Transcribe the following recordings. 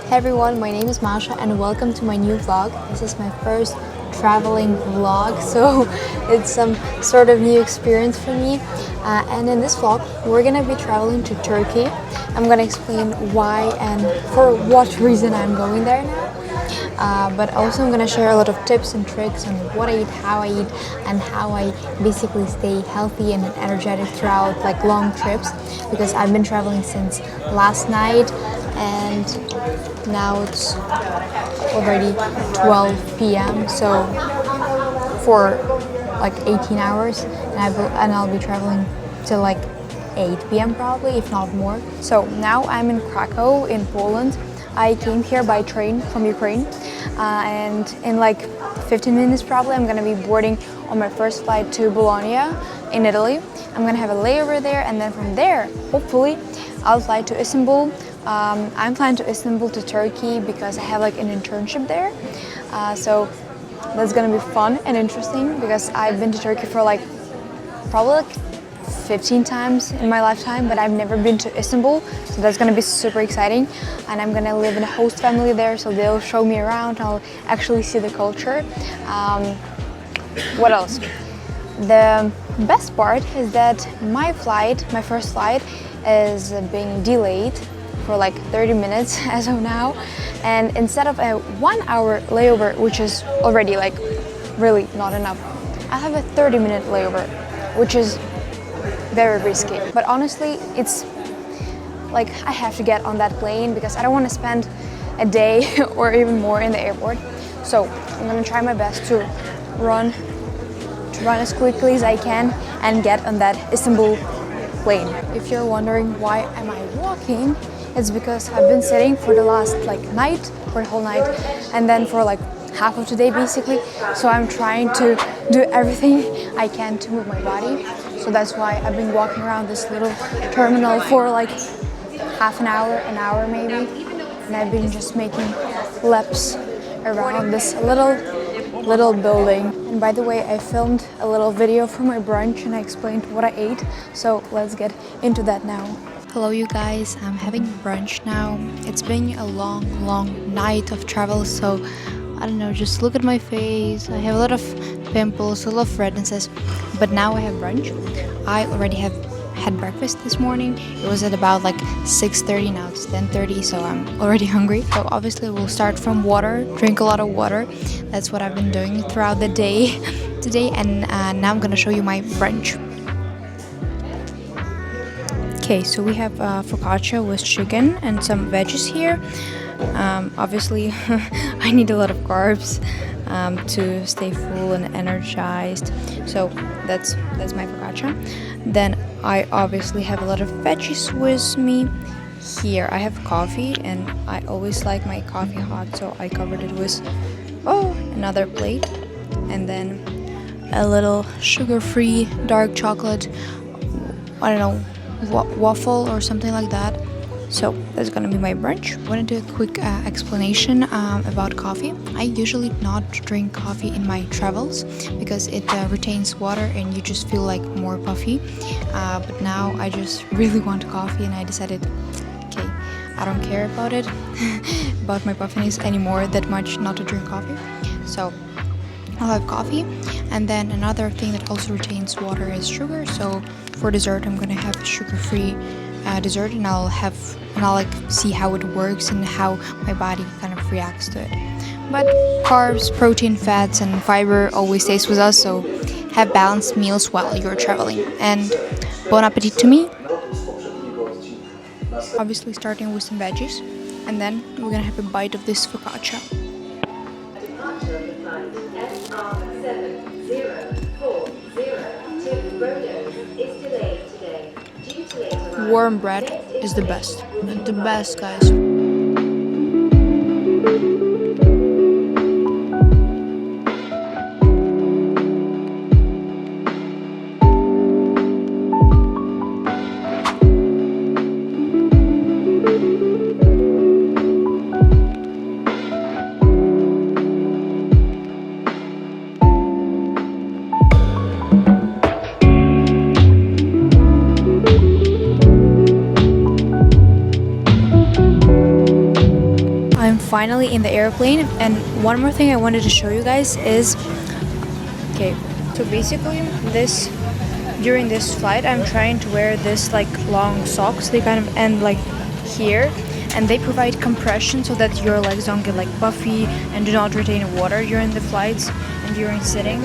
Hey everyone, my name is Masha and welcome to my new vlog. This is my first traveling vlog, so it's some sort of new experience for me. And in this vlog, we're gonna be traveling to Turkey. I'm gonna explain why and for what reason I'm going there now. But also I'm gonna share a lot of tips and tricks on what I eat, how I eat, and how I basically stay healthy and energetic throughout like long trips, because I've been traveling since last night and now it's already 12 p.m. so for like 18 hours and I'll be traveling till like 8 p.m. probably, if not more. So now I'm in Krakow in Poland. I came here by train from Ukraine and in like 15 minutes probably I'm gonna be boarding on my first flight to Bologna in Italy. I'm gonna have a layover there, and then from there hopefully I'll fly to Istanbul. I'm flying to Istanbul to Turkey because I have like an internship there, so that's gonna be fun and interesting because I've been to Turkey for like probably like 15 times in my lifetime, but I've never been to Istanbul, so that's gonna be super exciting. And I'm gonna live in a host family there, so they'll show me around. I'll actually see the culture. What else? The best part is that my first flight is being delayed for like 30 minutes as of now, and instead of a 1 hour layover, which is already like really not enough, I have a 30-minute layover, which is very risky. But honestly, it's like I have to get on that plane because I don't want to spend a day or even more in the airport. So I'm gonna try my best to run as quickly as I can and get on that Istanbul plane. If you're wondering why am I walking, it's because I've been sitting for the last for the whole night, and then for like half of today basically. So I'm trying to do everything I can to move my body. So that's why I've been walking around this little terminal for like half an hour maybe. And I've been just making laps around this little building. And by the way, I filmed a little video for my brunch and I explained what I ate. So let's get into that now. Hello you guys, I'm having brunch now. It's been a long night of travel, so I don't know, just look at my face. I have a lot of pimples, a lot of rednesses, but now I have brunch. I already had breakfast this morning. It was at about like 6:30, now it's 10:30, so I'm already hungry. So obviously we'll start from water, drink a lot of water. That's what I've been doing throughout the day today, and now I'm gonna show you my brunch. Okay, so we have focaccia with chicken and some veggies here. Obviously, I need a lot of carbs to stay full and energized. So that's my focaccia. Then I obviously have a lot of veggies with me. Here I have coffee, and I always like my coffee hot, so I covered it with another plate, and then a little sugar-free dark chocolate. I don't know, waffle or something like that. So that's gonna be my brunch. I want to do a quick explanation about coffee. I usually not drink coffee in my travels because it retains water and you just feel like more puffy. But now I just really want coffee, and I decided, okay, I don't care about it, about my puffiness anymore that much, not to drink coffee. So I'll have coffee, and then another thing that also retains water is sugar. So for dessert, I'm gonna have sugar-free dessert, and I'll like see how it works and how my body kind of reacts to it. But carbs, protein, fats, and fiber always stays with us. So have balanced meals while you're traveling. And bon appetit to me. Obviously, starting with some veggies, and then we're gonna have a bite of this focaccia. Warm bread is the best. The best, guys. finally in the airplane. And one more thing I wanted to show you guys is, okay, so basically during this flight I'm trying to wear this like long socks. They kind of end like here, and they provide compression so that your legs don't get like puffy and do not retain water during the flights and during sitting.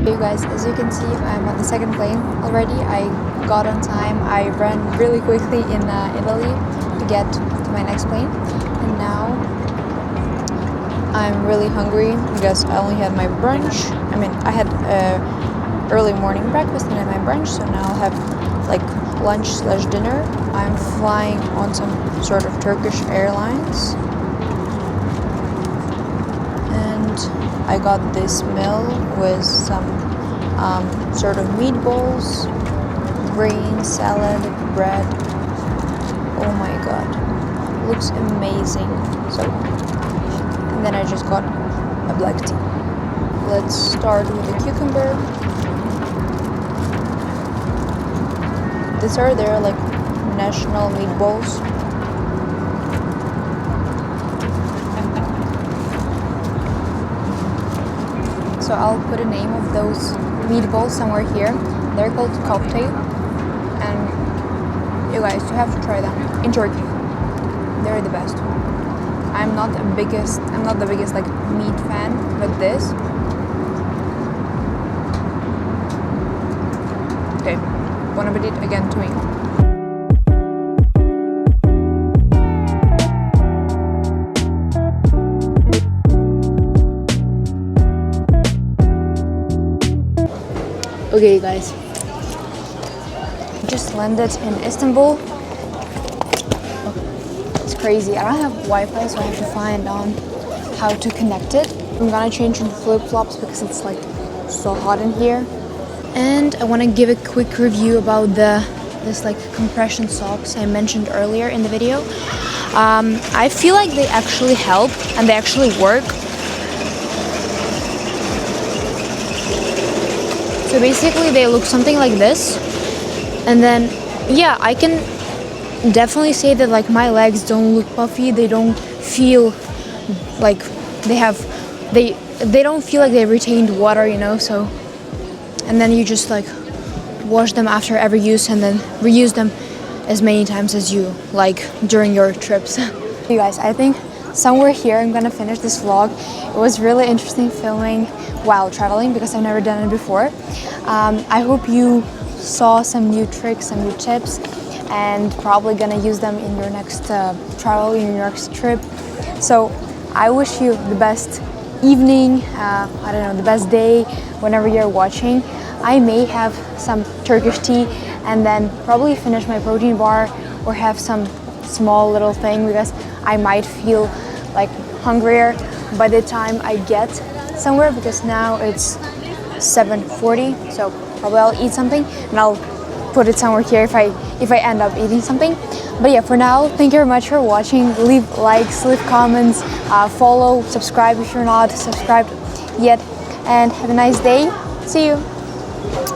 You guys, as you can see, I'm on the second plane already. I got on time. I ran really quickly in Italy to get to my next plane, and now I'm really hungry because I only had my brunch. I mean, I had early morning breakfast and then my brunch, so now I'll have like lunch/dinner. I'm flying on some sort of Turkish Airlines, and I got this meal with some sort of meatballs, green salad, bread. Oh my god, looks amazing. So, and then I just got a black tea. Let's start with the cucumber. These are their like national meatballs. So I'll put a name of those meatballs somewhere here. They're called cocktail, and you guys, you have to try them in Turkey. They're the best. I'm not the biggest like meat fan, but this. Okay, Bon appetit again to me. Okay guys, just landed in Istanbul. It's crazy. I don't have Wi-Fi, so I have to find how to connect it. I'm gonna change into flip-flops because it's like so hot in here. And I want to give a quick review about this like compression socks I mentioned earlier in the video. I feel like they actually help and they actually work. So basically they look something like this, and then yeah, I can definitely say that like my legs don't look puffy. They don't feel like they don't feel like they retained water, you know. So, and then you just like wash them after every use and then reuse them as many times as you like during your trips. You guys, I think somewhere here I'm gonna finish this vlog. It was really interesting filming while traveling because I've never done it before. I hope you saw some new tricks, some new tips, and probably gonna use them in your next travel, in your next trip. So I wish you the best evening, I don't know, the best day whenever you're watching. I may have some Turkish tea and then probably finish my protein bar or have some small little thing because I might feel like hungrier by the time I get somewhere, because now it's 7:40, so probably I'll eat something and I'll put it somewhere here if I end up eating something. But yeah, for now, thank you very much for watching. Leave likes, leave comments, follow, subscribe if you're not subscribed yet, and have a nice day. See you.